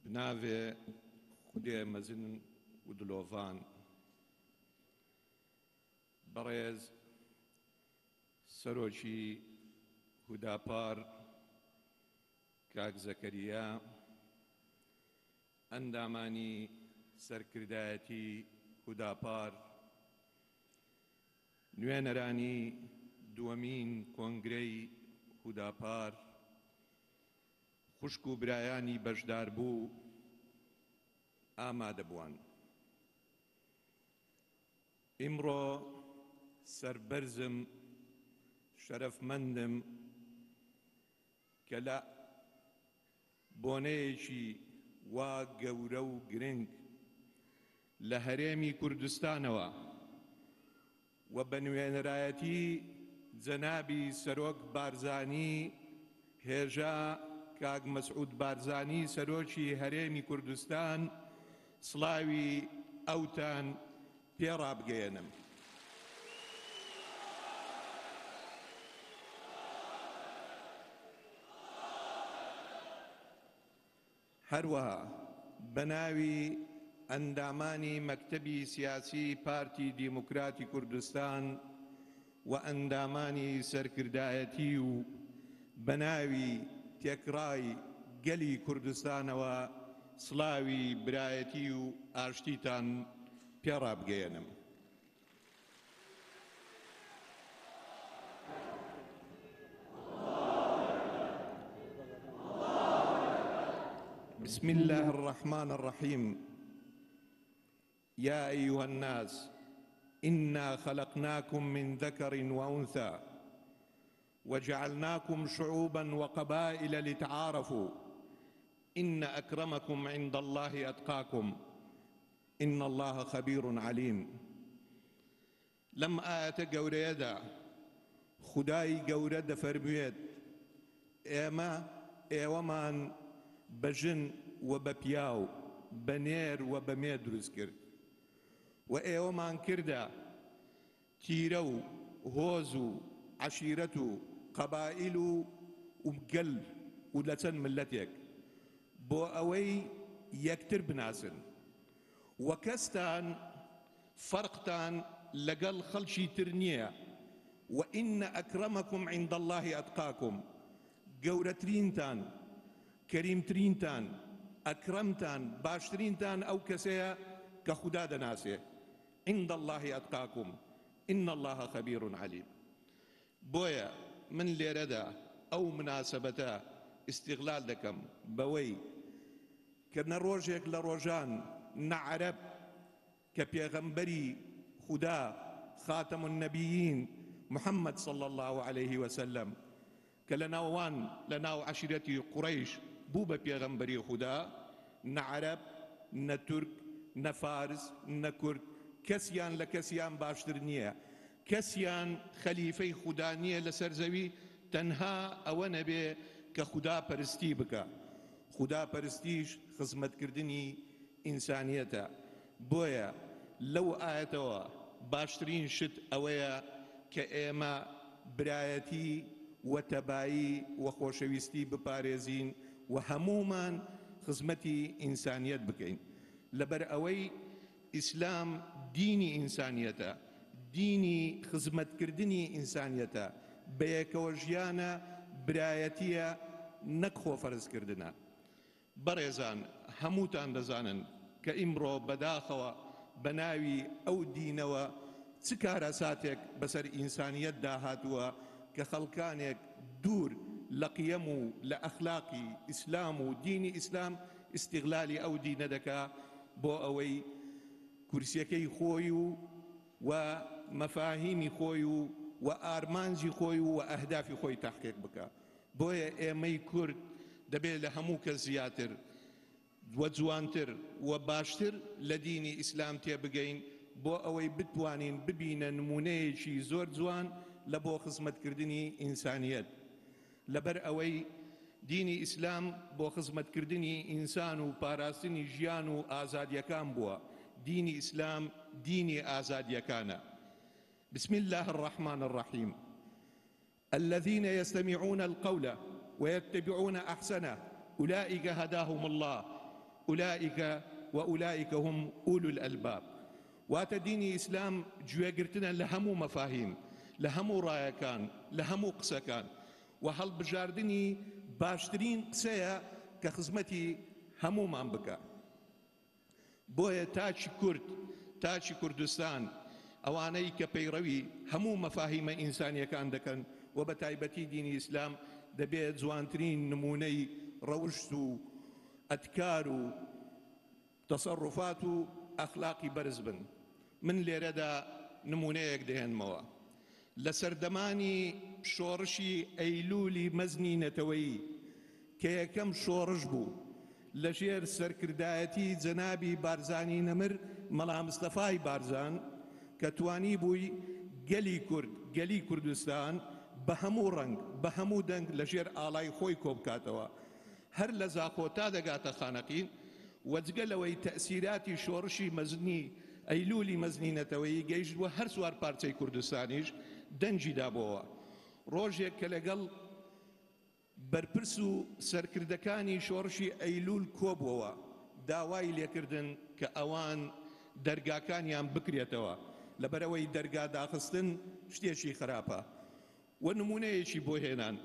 Binavê Xwedê mezin û dilovan, berêz serokî Hûdapar Kak Zekeriya, ئەندامانی سەرکردایەتی هوداپار، نوێنەرانی دووەمین کۆنگرەی هوداپار، خوشک و برایانی بەشداربوو، ئامادەبووان. ئیمڕۆ سەربەرزم، شەرەفمەندم کە لە بۆنەیەکی وا گەورە و گرنگ لە هەرێمی کوردستانەوە و بە نوێنەرایەتی جەنابی سەرۆک بارزانی، هێژا کاک مەسعود بارزانی سەرۆکی هەرێمی کوردستان، سڵاوی ئەوتان پێڕابگەێنم. هەروەها بەناوی ئەندامانی مەکتەبی سیاسی پارتی دیموکراتی کوردستان و ئەندامانی سەرکردایەتی و بەناوی تێکڕای گەلی کوردستانەوە سڵاوی برایەتی و ئاشتیتان پێڕابگەێنم. بسم الله الرحمن الرحيم. يا أيها الناس إنا خلقناكم من ذكر وأنثى وجعلناكم شعوبا وقبائل لتعارفوا إن أكرمكم عند الله أتقاكم إن الله خبير عليم. لم آية قوريدا خداي قورد فرميت إيما إيومان بەژن و بە پیاو، بەنێر و بەمێ دروست کرد و ئێوەمان کردە تیرە و هۆز و عەشیرەت و قەبائیل و گەل و لە چەند ملەتێک بۆ ئەوەی یەکتر بناسن و کەستان فەرقتان لەگەڵ خەڵکی تر نییە و ئینە ئەکرەمەکم عیند الله ئەتقاکم. گەورەترینتان، کەریمترینتان، ئەکرەمتان، باشترینتان ئەو کەسەیە کە خودا دەناسێ. عند الله ئەتقاکم إن الله خبير عليم. بۆیە من لێرەدا ئەو مناسەبەتە ئیستیغلال دەکەم بەوەی کە نە ڕۆژێک لە ڕۆژان نە عەرەب کە پێغەمبەری خودا خاتەم النەبیین محەممەد صلی الله عليه وسلم کە لە ناو عەشیرەتی قوڕەیش بوو بە پێغەمبەری خودا، نە عەرەب، نە تورک، نە فارس، نە کورد، کەسیان لە کەسیان باشتر نییە، کەسیان خەلیفەی خودا نییە لەسەر زەوی، تەنها ئەوە نەبێ کە خودا پەرستی بکە. خودا پەرستیش خزمەتکردنی ئینسانیەتە. بۆیە لەو ئاەتەوە باشترین شت ئەوەیە کە ئێمە برایەتی و تەبایی و خۆشەویستی بپارێزین و هەموومان خزمەتی ئینسانیەت بکەین، لەبەر ئەوەی ئیسلام دینی ئینسانیەتە، دینی خزمەتکردنی ئینسانیەتە، بەیەکەوە ژیانە، برایەتیە، نەک خۆفەرزکردنە. بەڕێزان، هەمووتان دەزانن کە ئیمڕۆ بەداخەوە بە ناوی ئەو دینەوە چ کارەساتێک بەسەر ئینسانیەت داهاتووە کە خەڵکانێک دوور لە قیەم و لە ئەخلاقی ئیسلام و دینی ئیسلام ئیستیغلالی ئەو دینە دەکا بۆ ئەوەی کورسیەکەی خۆی و مەفاهیمی خۆی و ئارمانجی خۆی و ئەهدافی خۆی تەحقیق بکە. بۆیە ئێمەی کورد دەبێت لە هەموو کەس زیاتر و جوانتر و باشتر لە دینی ئیسلام تێبگەین بۆ ئەوەی بتوانین ببینە نمونەیەکی زۆر جوان لە بۆ خزمەتکردنی ئینسانیەت. لەبەر ئەوەی دینی ئیسلام بۆ خزمەتکردنی ئینسان و پاراستنی ژیان و ئازادیەکان بووە. دینی ئیسلام دینی ئازادیەکانە. بسم الله الرحمن الرحيم. الذين يستمعون القول ويتبعون أحسنه أولئك هداهم الله وأولئك هم أولو الألباب. واتە دینی ئیسلام گوێگرتنە لە هەموو مەفاهیم، لە هەموو ڕایەکان، لە هەموو قسەکان، و هەڵبژاردننی باشترین قسەیە کە خزمەتی هەموومان بکە. بۆیە تاچی کورد، تاچی کوردستان، ئەوانەی کە پەیڕەوی هەموو مەفاهیمە ئینسانیەکان دەکەن و بە تایبەتی دینی ئیسلام دەبێت جوانترین نمونەی ڕەوشت و ئەتکار و تەسەڕوفات و ئەخلاقی بەرز بن. من لێرەدا نمونەیەک دەهێنمەوە لە سەردەمانی شۆڕشی ئەیلولی مەزنی نەتەوەیی کە یەکەم شۆڕش بوو لەژێر سەرکردایەتی جەنابی بارزانی نەمر مەڵا مستەفای بارزان کە توانی بووی گەلی کورد، گەلی کوردستان بە هەموو ڕەنگ، بە هەموو دەنگ لەژێر ئاڵای خۆی کۆبکاتەوە، هەر لە زاخۆ تا دەگاتە خانەقین، وەجگەلەوەی تەئسیراتی شۆڕشی مەزنی ئەیلولی مەزنی نەتەوەیی گەیشتووە هەر سوار پارچەی کوردستانیش دەنجی دابەوە. ڕۆژێک کە لەگەڵ بەرپرس و سەرکردەکانی شۆڕشی ئەیلول کۆبووەوە داوای لێکردن کە ئەوان دەرگاکانیان بکرێتەوە، لەبەرەوەی دەرگا داخستن شتێکی خراپە. و نمونەیەکی بۆ هێنان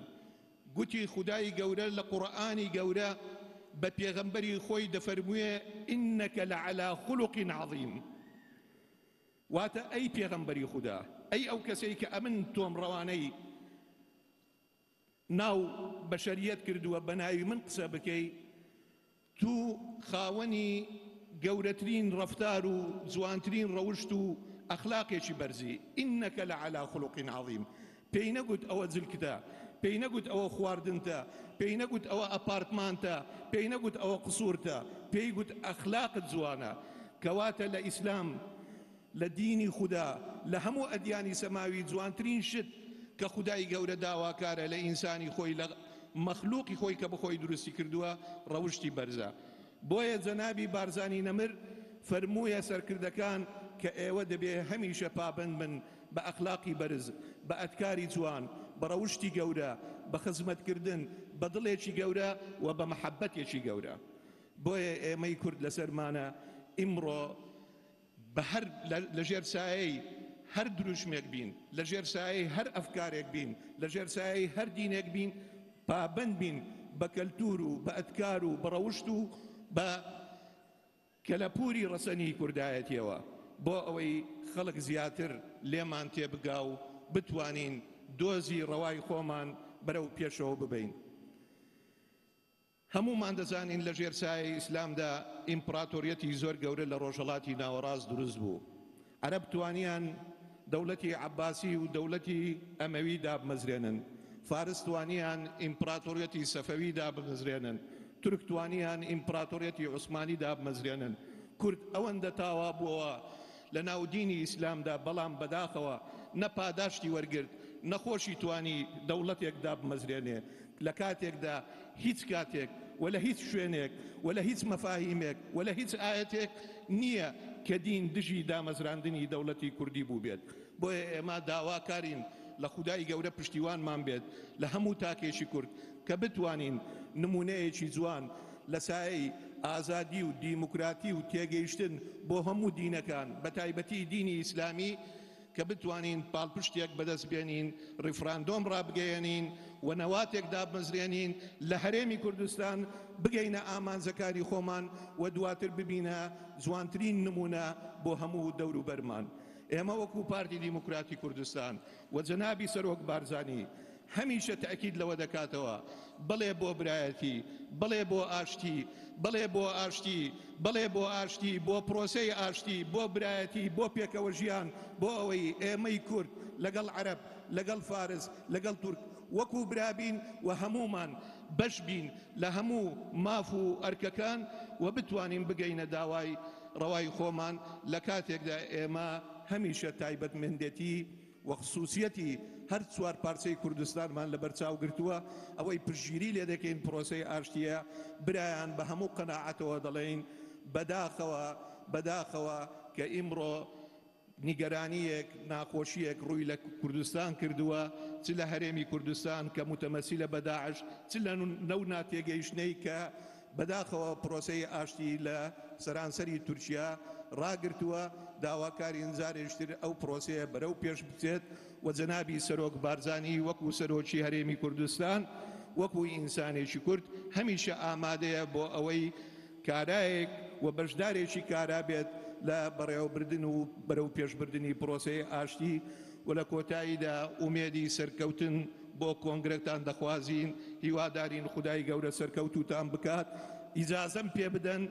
گوتی خودای گەورە لە قورئانی گەورە بە پێغەمبەری خۆی دەفەرموویە ئینەکە لەعەلا خولوق عەظیم. واتە ئەی پێغەمبەری خودا، ئەی ئەو کەسەی کە ئەمن تۆم ڕەوانەی ناو بەشەریەت کردووە بە ناوی من قسە بکەی، تو خاوەنی گەورەترین ڕەفتار و جوانترین ڕەوشت و ئەخلاقێکی بەرزی، ئینەکە لەعەلا خولوق عەظیم. پێی نەگوت ئەوە جلکتە، پێی نەگوت ئەوە خواردنتە، پێی نەگوت ئەوە ئەپارتمانتە، پێی نەگوت ئەوە قسوورتە، پێی گوت ئەخلاقت جوانە. کەواتە لە ئیسلام، لە دینی خوددا، لە هەموو ئەدیانی سەماوی جوانترین شت کە خودای گەورە داواکارە لە ئینسانی خۆی، لە مەخلوقی خۆی کە بخۆی دروستی کردووە، ڕەوشتی بەرزە. بۆیە جەنابی بارزانی نەمر فەرموویە سەرکردەکان کە ئێوە دەبێ هەمیشە پابند بن بە ئەخلاقی بەرز، بە ئەتکاری جوان، بە ڕەوشتی گەورە، بە خزمەتکردن، بە دڵێکی گەورە و بە مەحەبەتێکی گەورە. بۆیە ئێمەی کورد لەسەرمانە ئیمڕۆ بە هەر لەژێر سایەی هەر دروشمێک بین، لەژێر سایەی هەر ئەفکارێک بین، لەژێر سایەی هەر دینێک بین، پابند بین بە کەلتور و بە ئەتکار و بە ڕەوشت و بە کەلەپوری ڕەسەنی کوردایەتیەوە، بۆ ئەوەی خەڵک زیاتر لێمان تێبگا و بتوانین دۆزی ڕەوای خۆمان بەرەو پێشەوە ببین. هەموومان دەزانین لە ژێر سایەی ئیسلامدا ئیمپراتۆریەتی زۆر گەورە لە ڕۆژهەڵاتی ناوەڕاست دروست بوو. عەرەب توانیان دەوڵەتی عەباسی و دەوڵەتی ئەمەوی دابمەزرێنن، فارس توانیان ئیمپراتۆریەتی سەفەوی دابمەزرێنن، تورک توانیان ئیمپراتۆریەتی عوسمانی دابمەزرێنن. کورد ئەوەندە تاوا بووەوە لە ناو دینی ئیسلامدا، بەڵام بەداخەوە نە پاداشتی وەرگرت، نەخۆشی توانی دەوڵەتێک دابمەزرێنێ لە کاتێکدا هیچ کاتێک ولا هیچ شوێنێک ولا هیچ مەفاهیمێک ولا هیچ ئاەتێک نییە کە دین دژی دامەزراندنی دەوڵەتی کوردی بوو بێت. بۆیە ئێمە داواکارین لە خودای گەورە پشتیوانمان بێت لە هەموو تاکێکی کورد کە بتوانین نمونەیەکی جوان لە سایەی ئازادی و دیموکراتی و تێگەیشتن بۆ هەموو دینەکان، بە تایبەتی دینی ئیسلامی، کە بتوانین پاڵپشتێک بەدەست بێنین، ڕیفراندۆم ڕابگەیەنین و نەواتێک دابمەزرێنین لە هەرێمی کوردستان، بگەینە ئامانجەکانی خۆمان و دواتر ببینە جوانترین نمونە بۆ هەموو دەور و بەرمان. ئێمە وەکو پارتی دیموکراتی کوردستان و جەنابی سەرۆک بارزانی هەمیشە تەئکید لەوە دەکاتەوە بڵێ بۆ برایەتی، بڵێ بۆ ئاشتی، بڵێ بۆ ئاشتی، بڵێ بۆ ئاشتی، بۆ پرۆسەی ئاشتی، بۆ برایەتی، بۆ پێکەوە ژیان، بۆ ئەوەی ئێمەی کورد لەگەڵ عەرەب، لەگەڵ فارس، لەگەڵ تورک وەکو برابین و هەموومان بەش بین لە هەموو ماف و ئەرکەکان و بتوانین بگەینە داوای ڕەوای خۆمان لە کاتێکدا ئێمە هەمیشە تایبەتمەندێتی و خصوصیەتی هەر چوار پارچەی کوردستانمان لەبەر چاو گرتووە، ئەوەی پشگیری لێ دەکەین پرۆسەی ئاشتیە، برایان بە هەموو قەناعەتەوە دەڵێین بەداخەوە کە ئیمڕۆ نیگەرانیەک، ناخۆشیەک ڕووی لە کوردستان کردووە، چ لە هەرێمی کوردستان کە متەمەسیلە بە داعش، چ لە نەو ناتێگەیشتنەی کە بەداخەوە پرۆسەی ئاشتی لە سەرانسەری تورکیا ڕاگرتووە داواکاری هەنجارێشتر ئەو پرۆسەیە بەرەو پێش بچێت و جەنابی سەرۆک بارزانی وەکو سەرۆکی هەرێمی کوردستان وەکو ئینسانێکی کورد هەمیشە ئامادەیە بۆ ئەوەی کارایەک و بەشدارێکی کارا بێت لە بەڕێوەبردن و بەرەو پێشبردننی پرۆسەی ئاشتی و لە کۆتاییدا ئومێدی سەرکەوتن بۆ کۆنگرێکتان دەخوازین هیوادارین خودای گەورە سەرکەوتوتان بکات ئیجازەم پێ بدەن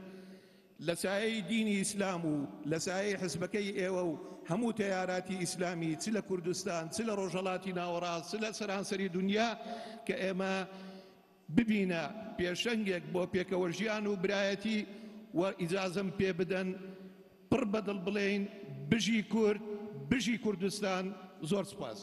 لە سایەی دینی ئیسلام و لە سایەی حزبەکەی ئێوە و هەموو تەیاراتی ئیسلامی چ لە کوردستان چ لە ڕۆژهەڵاتی ناوەڕاست چ لە سەرانسەری دنیا کە ئێمە ببینە پێشەنگێک بۆ پێکەوەژیان و برایەتی و ئیجازەم پێ بدەن پڕ بەدڵ بڵێین بژی کورد بژی کوردستان زۆر سوپاس